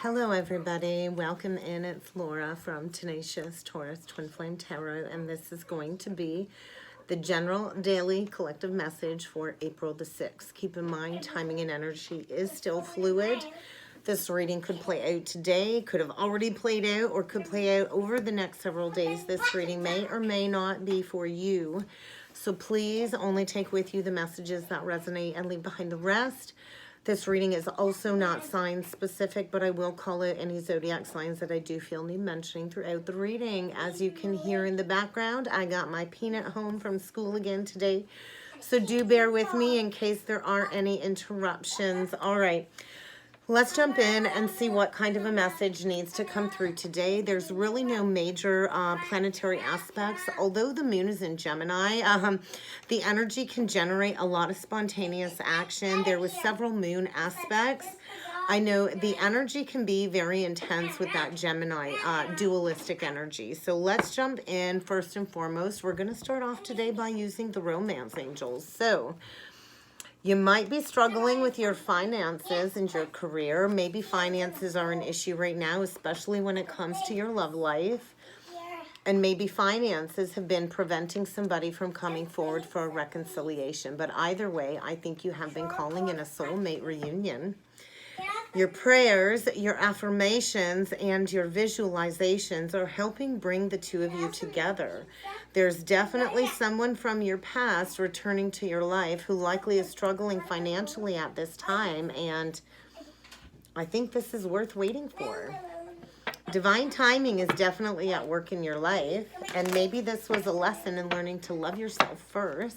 Hello everybody, welcome in. It's Laura from Tenacious Taurus Twin Flame Tarot, and this is going to be the general daily collective message for April the 6th. Keep in mind, timing and energy is still fluid. This reading could play out today, could have already played out, or could play out over the next several days. This reading may or may not be for you. So please only take with you the messages that resonate and leave behind the rest. This reading is also not sign specific, but I will call out any zodiac signs that I do feel need mentioning throughout the reading. As you can hear in the background, I got my peanut home from school again today. So do bear with me in case there are any interruptions. All right. Let's jump in and see what kind of a message needs to come through today. There's really no major planetary aspects. Although the moon is in Gemini, the energy can generate a lot of spontaneous action. There was several moon aspects. I know the energy can be very intense with that Gemini dualistic energy. So let's jump in. First and foremost, we're going to start off today by using the romance angels. So you might be struggling with your finances and your career. Maybe finances are an issue right now, especially when it comes to your love life. And maybe finances have been preventing somebody from coming forward for a reconciliation. But either way, I think you have been calling in a soulmate reunion. Your prayers, your affirmations, and your visualizations are helping bring the two of you together. There's definitely someone from your past returning to your life who likely is struggling financially at this time, and I think this is worth waiting for. Divine timing is definitely at work in your life, and maybe this was a lesson in learning to love yourself first.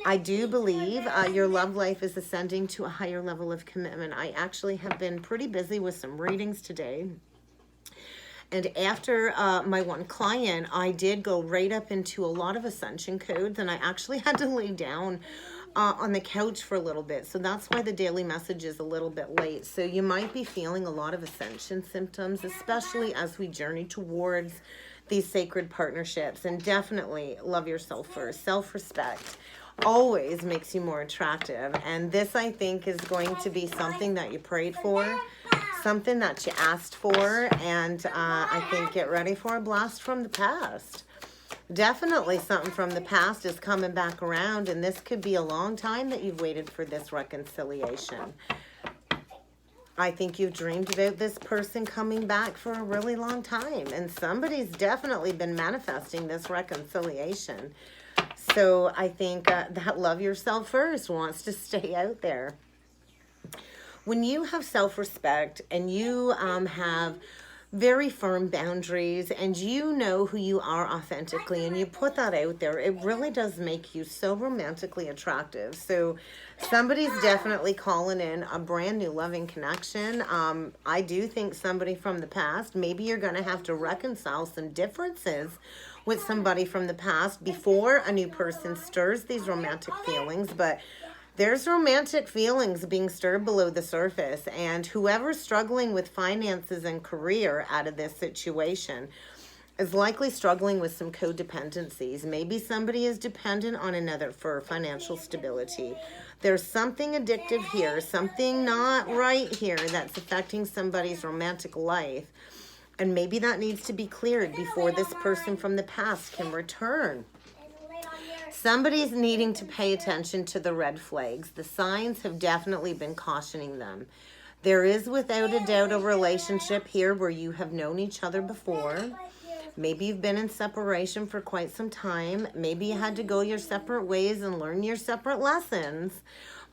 I do believe your love life is ascending to a higher level of commitment. I actually have been pretty busy with some readings today. And after my one client, I did go right up into a lot of ascension codes, and I actually had to lay down on the couch for a little bit. So that's why the daily message is a little bit late. So you might be feeling a lot of ascension symptoms, especially as we journey towards these sacred partnerships. And definitely love yourself first. Self-respect always makes you more attractive, and this I think is going to be something that you prayed for, something that you asked for, and I think get ready for a blast from the past. Definitely something from the past is coming back around, and this could be a long time that you've waited for this reconciliation. I think you've dreamed about this person coming back for a really long time, and somebody's definitely been manifesting this reconciliation. So I think that love yourself first wants to stay out there. When you have self-respect and you have very firm boundaries and you know who you are authentically and you put that out there, it really does make you so romantically attractive. So somebody's definitely calling in a brand new loving connection. I do think somebody from the past, maybe you're going to have to reconcile some differences with somebody from the past before a new person stirs these romantic feelings, but there's romantic feelings being stirred below the surface, and whoever's struggling with finances and career out of this situation is likely struggling with some codependencies. Maybe somebody is dependent on another for financial stability. There's something addictive here, something not right here that's affecting somebody's romantic life. And maybe that needs to be cleared before this person from the past can return. Somebody's needing to pay attention to the red flags. The signs have definitely been cautioning them. There is without a doubt a relationship here where you have known each other before. Maybe you've been in separation for quite some time. Maybe you had to go your separate ways and learn your separate lessons.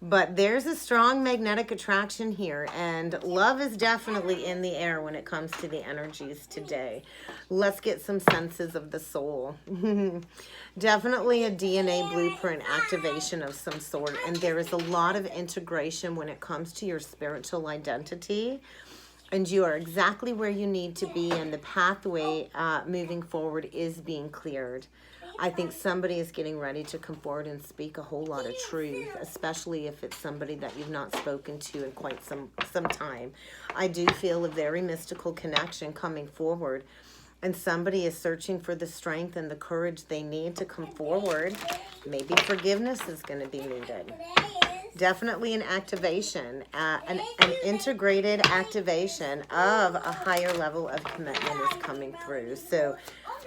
But there's a strong magnetic attraction here, and love is definitely in the air when it comes to the energies today. Let's get some senses of the soul. Definitely a DNA blueprint activation of some sort, and there is a lot of integration when it comes to your spiritual identity, and you are exactly where you need to be, and the pathway moving forward is being cleared. I think somebody is getting ready to come forward and speak a whole lot of truth, especially if it's somebody that you've not spoken to in quite some time. I do feel a very mystical connection coming forward, and somebody is searching for the strength and the courage they need to come forward. Maybe forgiveness is going to be needed. Definitely an activation, an integrated activation of a higher level of commitment is coming through. So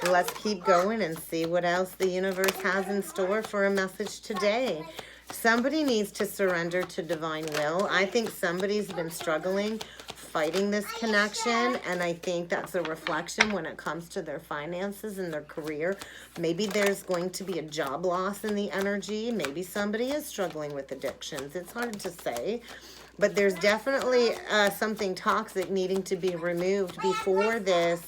let's keep going and see what else the universe has in store for a message today. Somebody needs to surrender to divine will. I think somebody's been struggling fighting this connection, and I think that's a reflection when it comes to their finances and their career. Maybe there's going to be a job loss in the energy. Maybe somebody is struggling with addictions. It's hard to say, but there's definitely something toxic needing to be removed before this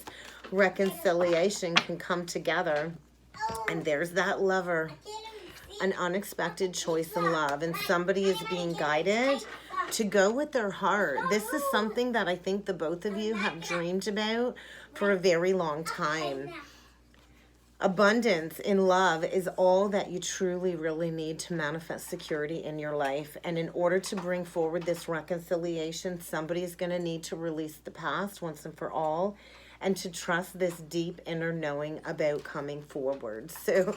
reconciliation can come together. And there's that lover, an unexpected choice in love, and somebody is being guided to go with their heart. This is something that I think the both of you have dreamed about for a very long time. Abundance in love is all that you truly, really need to manifest security in your life. And in order to bring forward this reconciliation, somebody is going to need to release the past once and for all, and to trust this deep inner knowing about coming forward. So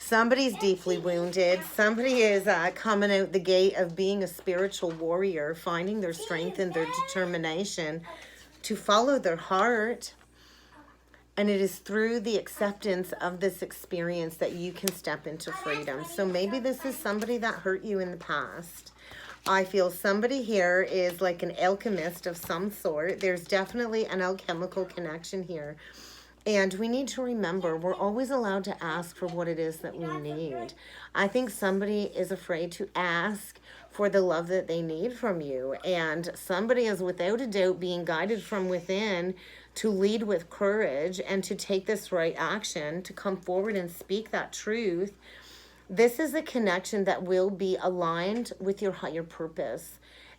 somebody's deeply wounded. Somebody is coming out the gate of being a spiritual warrior, finding their strength and their determination to follow their heart. And it is through the acceptance of this experience that you can step into freedom. So maybe this is somebody that hurt you in the past. I feel somebody here is like an alchemist of some sort. There's definitely an alchemical connection here. And we need to remember, we're always allowed to ask for what it is that we need. I think somebody is afraid to ask for the love that they need from you. And somebody is without a doubt being guided from within to lead with courage and to take this right action, to come forward and speak that truth. This is a connection that will be aligned with your higher purpose.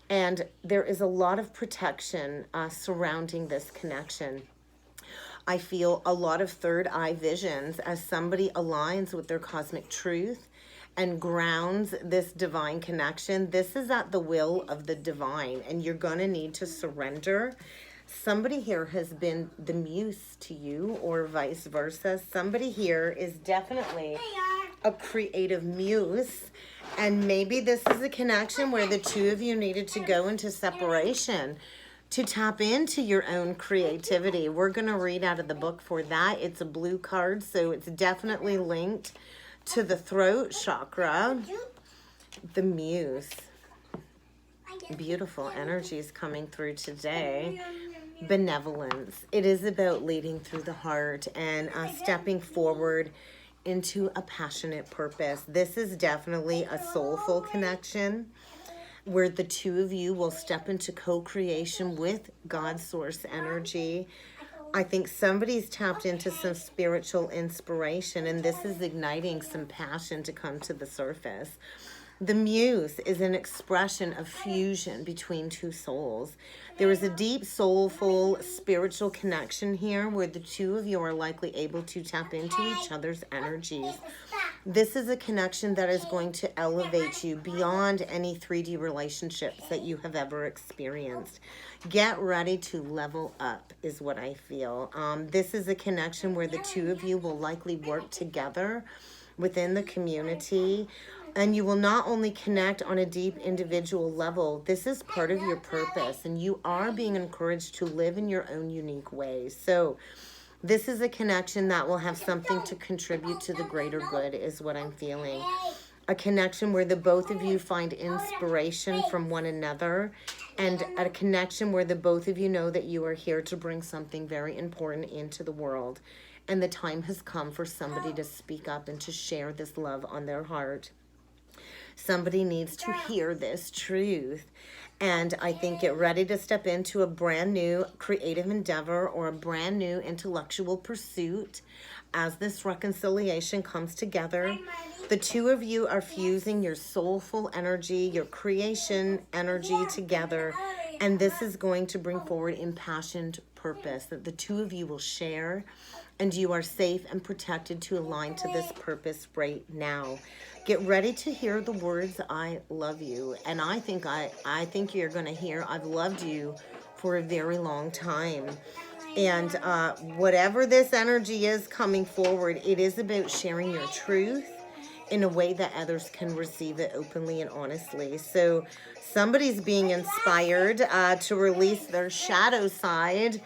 And there is a lot of protection surrounding this connection. I feel a lot of third eye visions as somebody aligns with their cosmic truth and grounds this divine connection. This is at the will of the divine, and you're going to need to surrender. Somebody here has been the muse to you, or vice versa. Somebody here is definitely a creative muse, and maybe this is a connection where the two of you needed to go into separation to tap into your own creativity. We're going to read out of the book for that. It's a blue card, so it's definitely linked to the throat chakra. The muse. Beautiful energies coming through today. Benevolence. It is about leading through the heart and stepping forward into a passionate purpose. This is definitely a soulful connection where the two of you will step into co-creation with God's source energy. I think somebody's tapped into some spiritual inspiration, and this is igniting some passion to come to the surface. The muse is an expression of fusion between two souls. There is a deep, soulful, spiritual connection here where the two of you are likely able to tap into each other's energies. This is a connection that is going to elevate you beyond any 3D relationships that you have ever experienced. Get ready to level up is what I feel. This is a connection where the two of you will likely work together within the community. And you will not only connect on a deep individual level, this is part of your purpose, and you are being encouraged to live in your own unique ways. So this is a connection that will have something to contribute to the greater good is what I'm feeling. A connection where the both of you find inspiration from one another, and a connection where the both of you know that you are here to bring something very important into the world. And the time has come for somebody to speak up and to share this love on their heart. Somebody needs to hear this truth. And I think get ready to step into a brand new creative endeavor or a brand new intellectual pursuit as this reconciliation comes together. The two of you are fusing your soulful energy, your creation energy together. And this is going to bring forward impassioned purpose that the two of you will share. And you are safe and protected to align to this purpose right now. Get ready to hear the words, I love you. And I think you're going to hear, I've loved you for a very long time. And whatever this energy is coming forward, it is about sharing your truth. in a way that others can receive it openly and honestly. So somebody's being inspired to release their shadow side,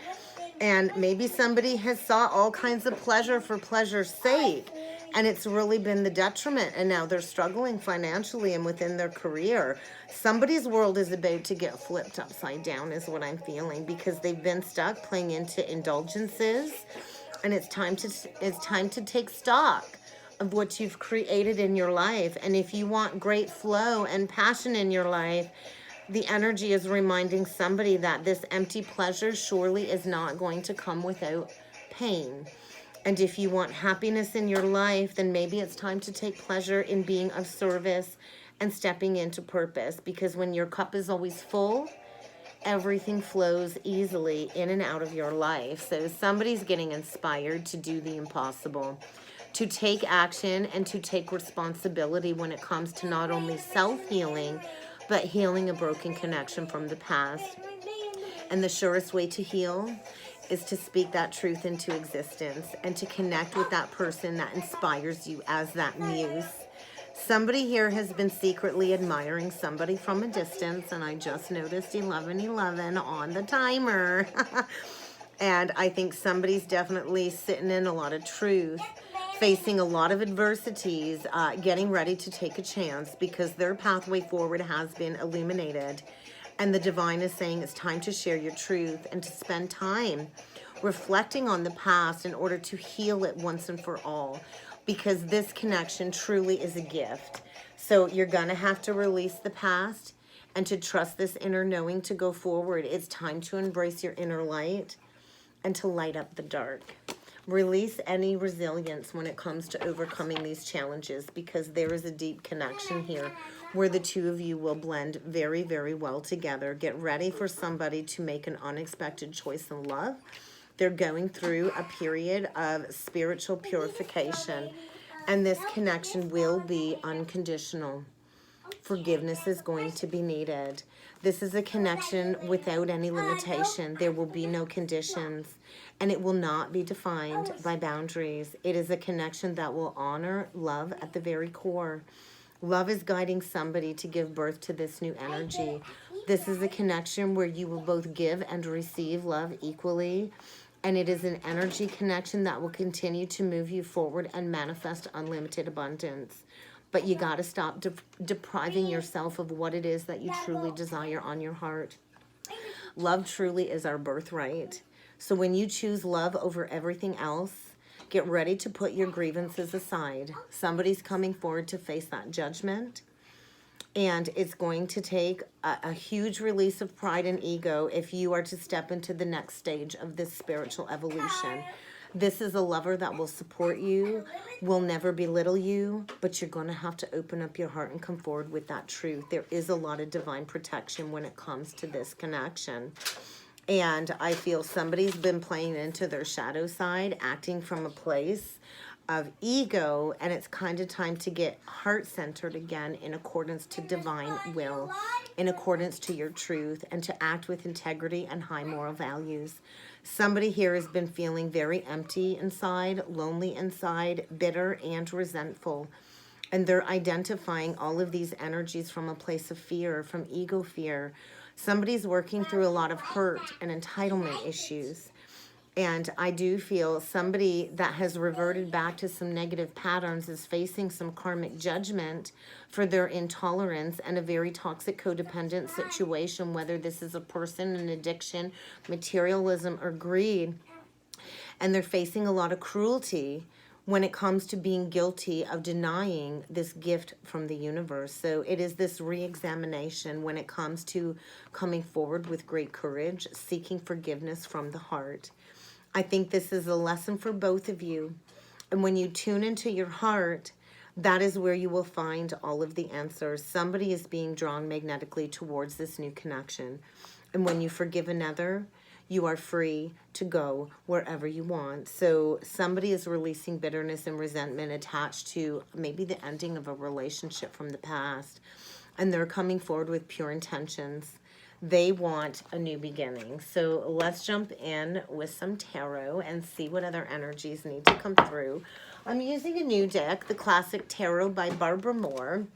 and maybe somebody has sought all kinds of pleasure for pleasure's sake, and it's really been the detriment, and now they're struggling financially and within their career. Somebody's world is about to get flipped upside down is what I'm feeling, because they've been stuck playing into indulgences, and it's time to take stock of what you've created in your life. And if you want great flow and passion in your life, the energy is reminding somebody that this empty pleasure surely is not going to come without pain. And if you want happiness in your life, then maybe it's time to take pleasure in being of service and stepping into purpose, because when your cup is always full, everything flows easily in and out of your life. So somebody's getting inspired to do the impossible, to take action and to take responsibility when it comes to not only self-healing, but healing a broken connection from the past. And the surest way to heal is to speak that truth into existence and to connect with that person that inspires you as that muse. Somebody here has been secretly admiring somebody from a distance, and I just noticed 11:11 on the timer. And I think somebody's definitely sitting in a lot of truth, facing a lot of adversities, getting ready to take a chance because their pathway forward has been illuminated. And the divine is saying it's time to share your truth and to spend time reflecting on the past in order to heal it once and for all, because this connection truly is a gift. So you're going to have to release the past and to trust this inner knowing to go forward. It's time to embrace your inner light and to light up the dark. Release any resilience when it comes to overcoming these challenges, because there is a deep connection here where the two of you will blend very, very well together. Get ready for somebody to make an unexpected choice in love. They're going through a period of spiritual purification, and this connection will be unconditional. Forgiveness is going to be needed. This is a connection without any limitation. There will be no conditions, and it will not be defined by boundaries. It is a connection that will honor love at the very core. Love is guiding somebody to give birth to this new energy. This is a connection where you will both give and receive love equally, and it is an energy connection that will continue to move you forward and manifest unlimited abundance. But you got to stop depriving yourself of what it is that you truly desire on your heart. Love truly is our birthright. So when you choose love over everything else, get ready to put your grievances aside. Somebody's coming forward to face that judgment. And it's going to take a huge release of pride and ego if you are to step into the next stage of this spiritual evolution. This is a lover that will support you, will never belittle you, but you're going to have to open up your heart and come forward with that truth. There is a lot of divine protection when it comes to this connection. And I feel somebody's been playing into their shadow side, acting from a place of ego, and it's kind of time to get heart-centered again in accordance to divine will, in accordance to your truth, and to act with integrity and high moral values. Somebody here has been feeling very empty inside, lonely inside, bitter and resentful. And they're identifying all of these energies from a place of fear, from ego fear. Somebody's working through a lot of hurt and entitlement issues. And I do feel somebody that has reverted back to some negative patterns is facing some karmic judgment for their intolerance and a very toxic codependent situation, whether this is a person, an addiction, materialism, or greed. And they're facing a lot of cruelty when it comes to being guilty of denying this gift from the universe. So it is this re-examination when it comes to coming forward with great courage, seeking forgiveness from the heart. I think this is a lesson for both of you. And when you tune into your heart, that is where you will find all of the answers. Somebody is being drawn magnetically towards this new connection. And when you forgive another, you are free to go wherever you want. So somebody is releasing bitterness and resentment attached to maybe the ending of a relationship from the past. And they're coming forward with pure intentions. They want a new beginning. So let's jump in with some tarot and see what other energies need to come through. I'm using a new deck, the Classic Tarot by Barbara Moore.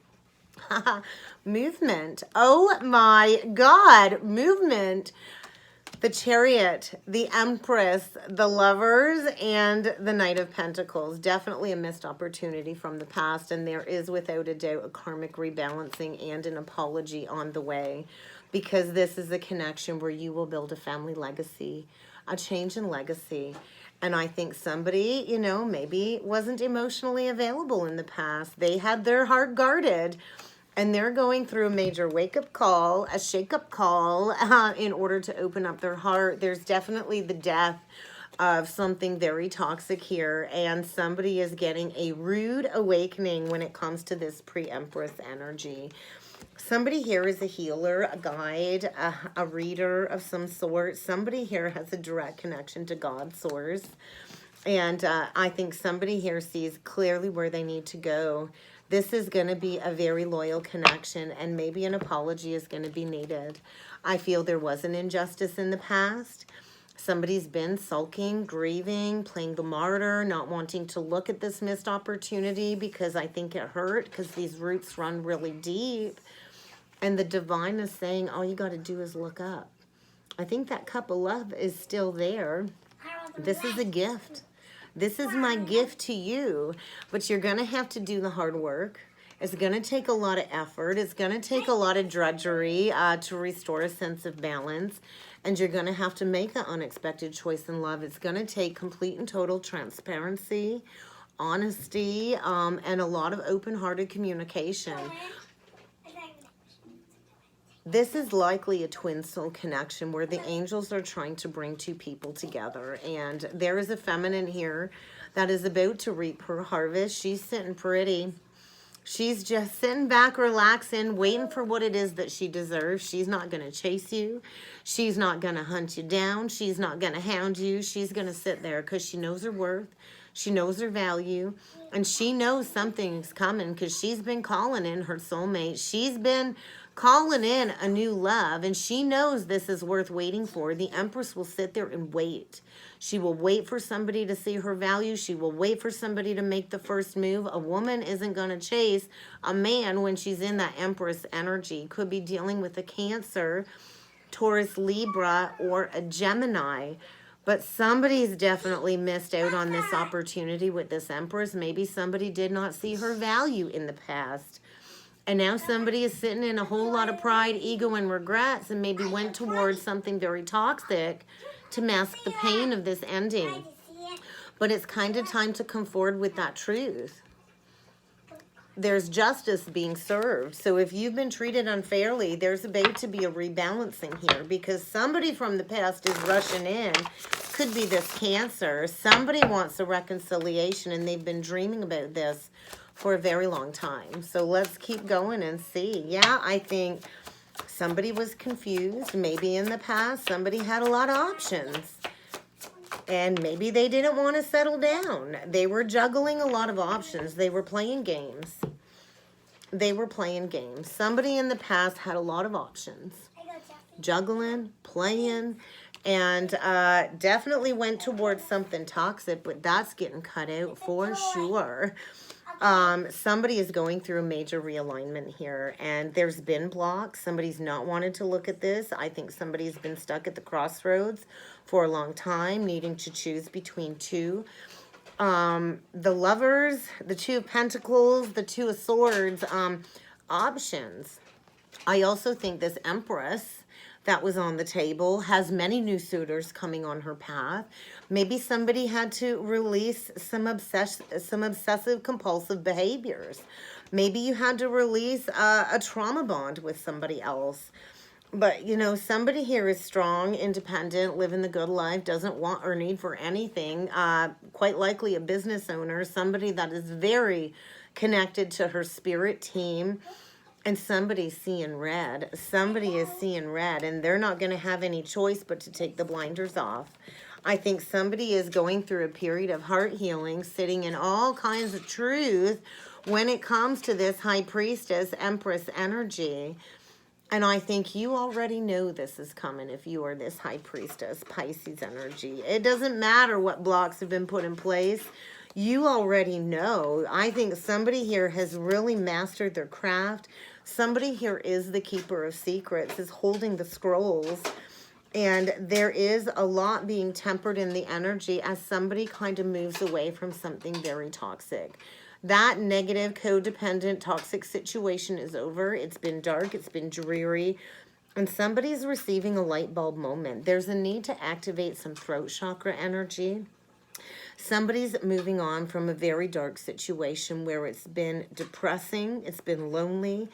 Movement. Oh my God. Movement. The Chariot, the Empress, the Lovers, and the Knight of Pentacles. Definitely a missed opportunity from the past, and there is without a doubt a karmic rebalancing and an apology on the way, because this is a connection where you will build a family legacy, a change in legacy. And I think somebody, you know, maybe wasn't emotionally available in the past. They had their heart guarded. And they're going through a major wake-up call, a shake-up call in order to open up their heart. There's definitely the death of something very toxic here. And somebody is getting a rude awakening when it comes to this pre-Empress energy. Somebody here is a healer, a guide, a reader of some sort. Somebody here has a direct connection to God's source. And I think somebody here sees clearly where they need to go. This is going to be a very loyal connection, and maybe an apology is going to be needed. I feel there was an injustice in the past. Somebody's been sulking, grieving, playing the martyr, not wanting to look at this missed opportunity because I think it hurt, because these roots run really deep. And the divine is saying, all you got to do is look up. I think that cup of love is still there. This is a gift. This is my gift to you, but you're going to have to do the hard work. It's going to take a lot of effort. It's going to take a lot of drudgery to restore a sense of balance, and you're going to have to make an unexpected choice in love. It's going to take complete and total transparency, honesty, and a lot of open-hearted communication. This is likely a twin soul connection where the angels are trying to bring two people together. And there is a feminine here that is about to reap her harvest. She's sitting pretty. She's just sitting back, relaxing, waiting for what it is that she deserves. She's not going to chase you. She's not going to hunt you down. She's not going to hound you. She's going to sit there because she knows her worth. She knows her value. And she knows something's coming because she's been calling in her soulmate. She's been calling in a new love, and she knows this is worth waiting for. The Empress will sit there and wait. She will wait for somebody to see her value. She will wait for somebody to make the first move. A woman isn't going to chase a man when she's in that Empress energy. Could be dealing with a Cancer, Taurus, Libra, or a Gemini. But somebody's definitely missed out on this opportunity with this Empress. Maybe somebody did not see her value in the past. And now somebody is sitting in a whole lot of pride, ego, and regrets, and maybe went towards something very toxic to mask the pain of this ending. But it's kind of time to come forward with that truth. There's justice being served. So if you've been treated unfairly, there's about to be a rebalancing here, because somebody from the past is rushing in. Could be this Cancer. Somebody wants a reconciliation, and they've been dreaming about this for a very long time. So let's keep going and see. Yeah, I think somebody was confused. Maybe in the past, somebody had a lot of options. And maybe they didn't want to settle down. They were juggling a lot of options. They were playing games. They were playing games. Somebody in the past had a lot of options. Juggling, playing, and definitely went towards something toxic, but that's getting cut out for sure. Somebody is going through a major realignment here, and there's been blocks. Somebody's not wanted to look at this. I think somebody's been stuck at the crossroads for a long time, needing to choose between two. The Lovers, the Two of Pentacles, the Two of Swords, options. I also think this Empress that was on the table has many new suitors coming on her path. Maybe somebody had to release some obsessive compulsive behaviors. Maybe you had to release a trauma bond with somebody else. But, you know, somebody here is strong, independent, living the good life, doesn't want or need for anything. Quite likely a business owner, somebody that is very connected to her spirit team. And somebody's seeing red. Somebody is seeing red, and they're not going to have any choice but to take the blinders off. I think somebody is going through a period of heart healing, sitting in all kinds of truth when it comes to this High Priestess, Empress energy. And I think you already know this is coming if you are this high priestess, Pisces energy. It doesn't matter what blocks have been put in place. You already know. I think somebody here has really mastered their craft. Somebody here is the keeper of secrets, is holding the scrolls. And there is a lot being tempered in the energy as somebody kind of moves away from something very toxic. That negative, codependent, toxic situation is over. It's been dark. It's been dreary. And somebody's receiving a light bulb moment. There's a need to activate some throat chakra energy. Somebody's moving on from a very dark situation where it's been depressing. It's been lonely.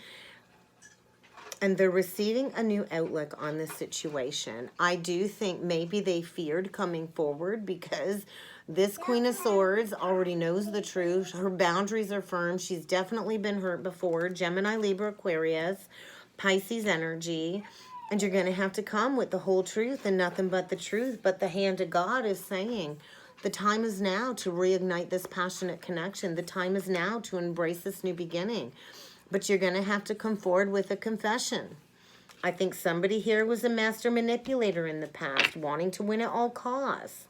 And they're receiving a new outlook on this situation. I do think maybe they feared coming forward because this Queen of Swords already knows the truth. Her boundaries are firm. She's definitely been hurt before. Gemini, Libra, Aquarius, Pisces energy. And you're going to have to come with the whole truth and nothing but the truth. But the hand of God is saying, the time is now to reignite this passionate connection. The time is now to embrace this new beginning. But you're going to have to come forward with a confession. I think somebody here was a master manipulator in the past, wanting to win at all costs.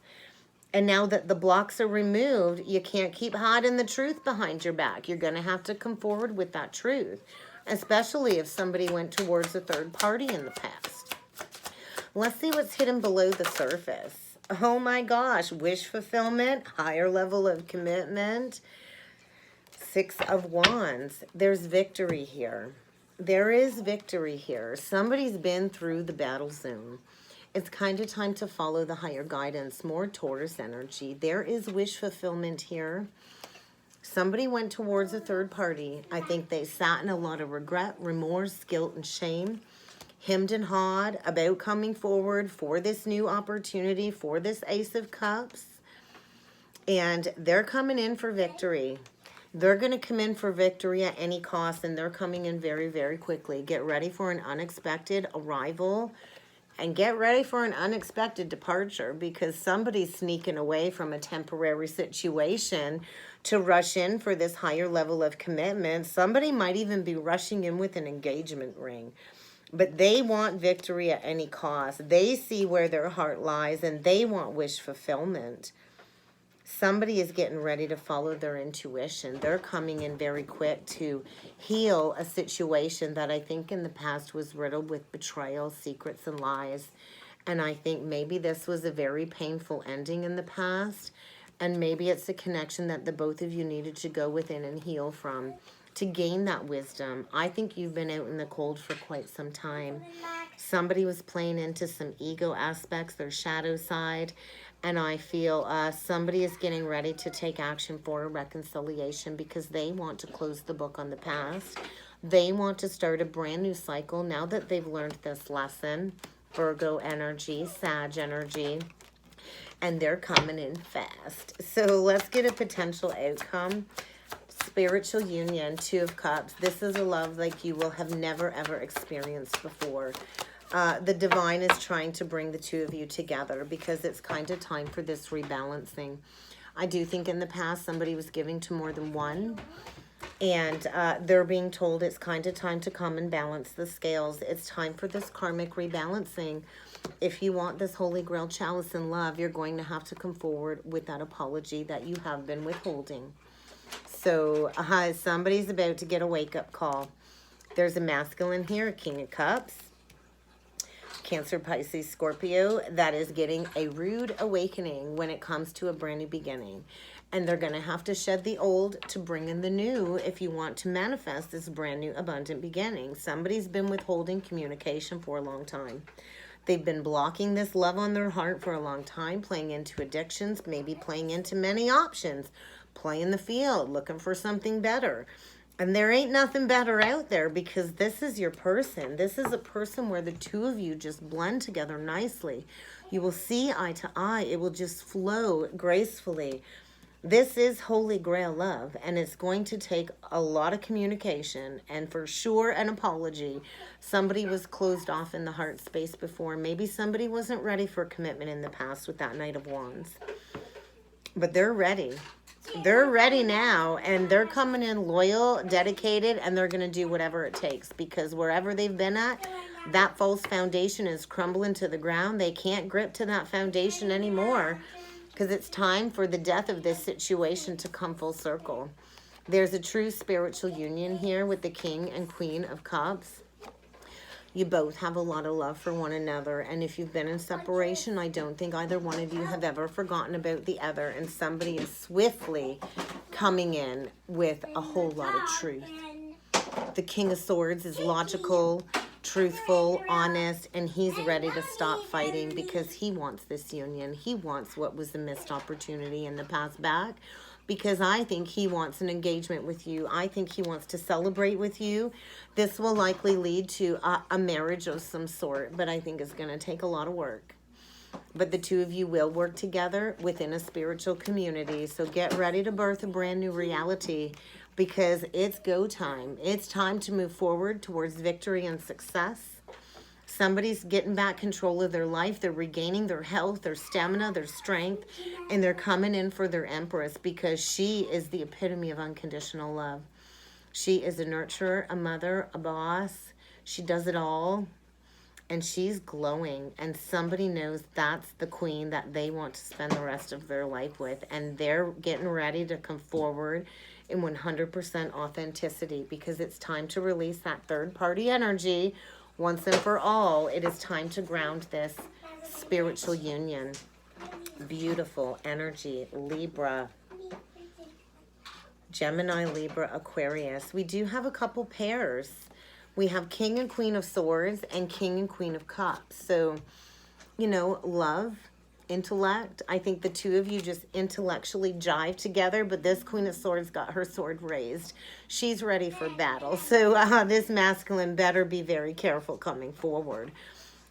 And now that the blocks are removed, you can't keep hiding the truth behind your back. You're going to have to come forward with that truth, especially if somebody went towards a third party in the past. Let's see what's hidden below the surface. Oh my gosh, wish fulfillment, higher level of commitment. Six of Wands. There's victory here. There is victory here. Somebody's been through the battle zone. It's kind of time to follow the higher guidance. More Taurus energy. There is wish fulfillment here. Somebody went towards a third party. I think they sat in a lot of regret, remorse, guilt, and shame. Hemmed and hawed about coming forward for this new opportunity, for this Ace of Cups. And they're coming in for victory. They're going to come in for victory at any cost, and they're coming in very, very quickly. Get ready for an unexpected arrival, and get ready for an unexpected departure, because somebody's sneaking away from a temporary situation to rush in for this higher level of commitment. Somebody might even be rushing in with an engagement ring, but they want victory at any cost. They see where their heart lies, and they want wish fulfillment. Somebody is getting ready to follow their intuition. They're coming in very quick to heal a situation that I think in the past was riddled with betrayal, secrets, and lies. And I think maybe this was a very painful ending in the past. And maybe it's a connection that the both of you needed to go within and heal from to gain that wisdom. I think you've been out in the cold for quite some time. Somebody was playing into some ego aspects, their shadow side. And I feel somebody is getting ready to take action for a reconciliation because they want to close the book on the past. They want to start a brand new cycle now that they've learned this lesson. Virgo energy, Sag energy. And they're coming in fast. So let's get a potential outcome. Spiritual union, Two of Cups. This is a love like you will have never, ever experienced before. The divine is trying to bring the two of you together because it's kind of time for this rebalancing. I do think in the past somebody was giving to more than one, and they're being told it's kind of time to come and balance the scales. It's time for this karmic rebalancing. If you want this Holy Grail chalice in love, you're going to have to come forward with that apology that you have been withholding. So somebody's about to get a wake-up call. There's a masculine here, a King of Cups. Cancer, Pisces, Scorpio, that is getting a rude awakening when it comes to a brand new beginning. And they're going to have to shed the old to bring in the new if you want to manifest this brand new abundant beginning. Somebody's been withholding communication for a long time. They've been blocking this love on their heart for a long time, playing into addictions, maybe playing into many options, playing the field, looking for something better. And there ain't nothing better out there because this is your person. This is a person where the two of you just blend together nicely. You will see eye to eye. It will just flow gracefully. This is Holy Grail love, and it's going to take a lot of communication and for sure an apology. Somebody was closed off in the heart space before. Maybe somebody wasn't ready for commitment in the past with that Knight of Wands. But they're ready. They're ready now, and they're coming in loyal, dedicated, and they're going to do whatever it takes, because wherever they've been at, that false foundation is crumbling to the ground. They can't grip to that foundation anymore, because it's time for the death of this situation to come full circle. There's a true spiritual union here with the King and Queen of Cups. You both have a lot of love for one another, and if you've been in separation, I don't think either one of you have ever forgotten about the other, and somebody is swiftly coming in with a whole lot of truth. The King of Swords is logical, truthful, honest, and he's ready to stop fighting because he wants this union. He wants what was a missed opportunity in the past back, because I think he wants an engagement with you. I think he wants to celebrate with you. This will likely lead to a marriage of some sort, but I think it's going to take a lot of work. But the two of you will work together within a spiritual community. So get ready to birth a brand new reality, because it's go time. It's time to move forward towards victory and success. Somebody's getting back control of their life. They're regaining their health, their stamina, their strength, and they're coming in for their Empress, because she is the epitome of unconditional love. She is a nurturer, a mother, a boss. She does it all, and she's glowing, and somebody knows that's the queen that they want to spend the rest of their life with, and they're getting ready to come forward in 100% authenticity, because it's time to release that third-party energy. Once and for all, it is time to ground this spiritual union. Beautiful energy, Libra, Gemini, Libra, Aquarius. We do have a couple pairs. We have King and Queen of Swords and King and Queen of Cups. So, you know, love, intellect. I think the two of you just intellectually jive together, but this Queen of Swords got her sword raised. She's ready for battle. So this masculine better be very careful coming forward.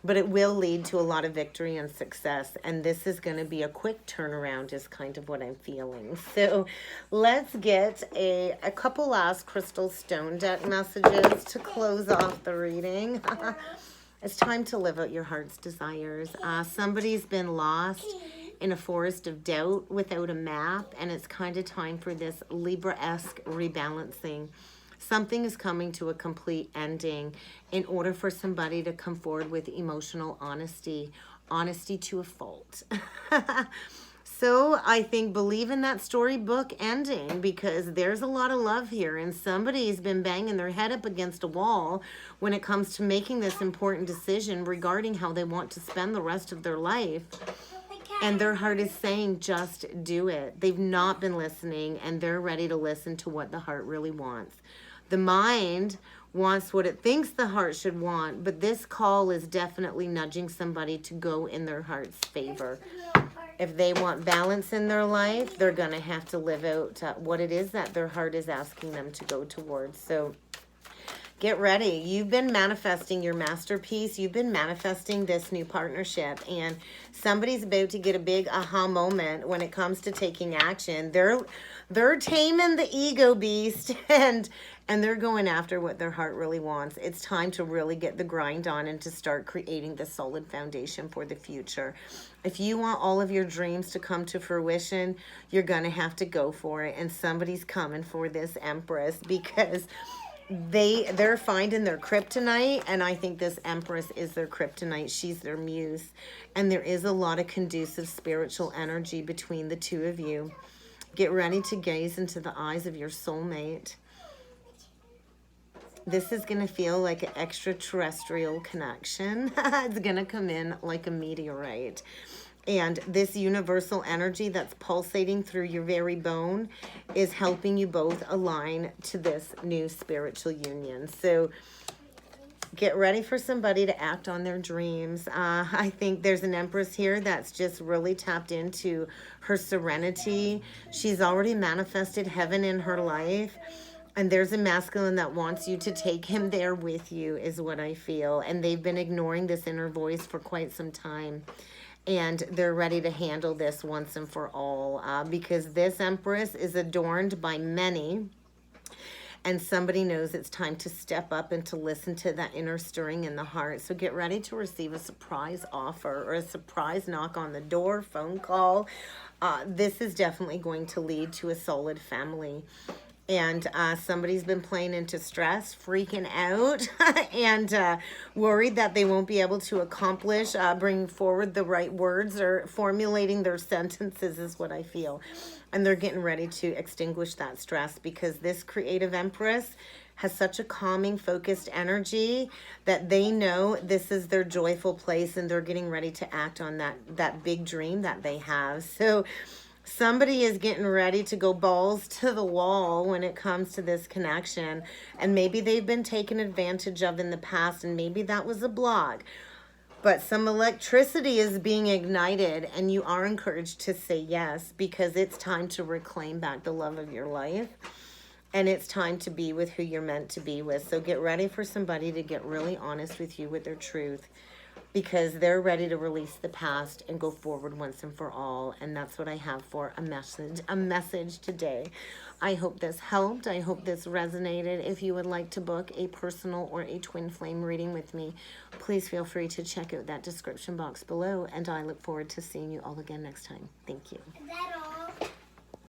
But it will lead to a lot of victory and success. And this is going to be a quick turnaround is kind of what I'm feeling. So let's get a couple last crystal stone deck messages to close off the reading. It's time to live out your heart's desires. Somebody's been lost in a forest of doubt without a map, and it's kind of time for this Libra-esque rebalancing. Something is coming to a complete ending in order for somebody to come forward with emotional honesty, honesty to a fault. So I think believe in that storybook ending, because there's a lot of love here, and somebody's been banging their head up against a wall when it comes to making this important decision regarding how they want to spend the rest of their life. And their heart is saying, just do it. They've not been listening, and they're ready to listen to what the heart really wants. The mind wants what it thinks the heart should want, but this call is definitely nudging somebody to go in their heart's favor. If they want balance in their life, they're going to have to live out what it is that their heart is asking them to go towards. So get ready. You've been manifesting your masterpiece. You've been manifesting this new partnership, and somebody's about to get a big aha moment when it comes to taking action. They're taming the ego beast, and they're going after what their heart really wants. It's time to really get the grind on and to start creating the solid foundation for the future. If you want all of your dreams to come to fruition, you're going to have to go for it. And somebody's coming for this Empress, because they're finding their kryptonite, and I think this Empress is their kryptonite. She's their muse, and there is a lot of conducive spiritual energy between the two of you. Get ready to gaze into the eyes of your soulmate. This is going to feel like an extraterrestrial connection. It's going to come in like a meteorite. And this universal energy that's pulsating through your very bone is helping you both align to this new spiritual union. So get ready for somebody to act on their dreams. I think there's an Empress here that's just really tapped into her serenity. She's already manifested heaven in her life. And there's a masculine that wants you to take him there with you, is what I feel. And they've been ignoring this inner voice for quite some time. And they're ready to handle this once and for all. Because this Empress is adorned by many. and somebody knows it's time to step up and to listen to that inner stirring in the heart. So get ready to receive a surprise offer or a surprise knock on the door, phone call. This is definitely going to lead to a solid family. And somebody's been playing into stress, freaking out, and worried that they won't be able to accomplish bringing forward the right words or formulating their sentences is what I feel. And they're getting ready to extinguish that stress, because this creative empress has such a calming, focused energy that they know this is their joyful place, and they're getting ready to act on that big dream that they have. So somebody is getting ready to go balls to the wall when it comes to this connection, and maybe they've been taken advantage of in the past, and maybe that was a block. But some electricity is being ignited, and you are encouraged to say yes, because it's time to reclaim back the love of your life, and it's time to be with who you're meant to be with. So get ready for somebody to get really honest with you with their truth, because they're ready to release the past and go forward once and for all. And that's what I have for a message today. I hope this helped. I hope this resonated. If you would like to book a personal or a twin flame reading with me, please feel free to check out that description box below. And I look forward to seeing you all again next time. Thank you.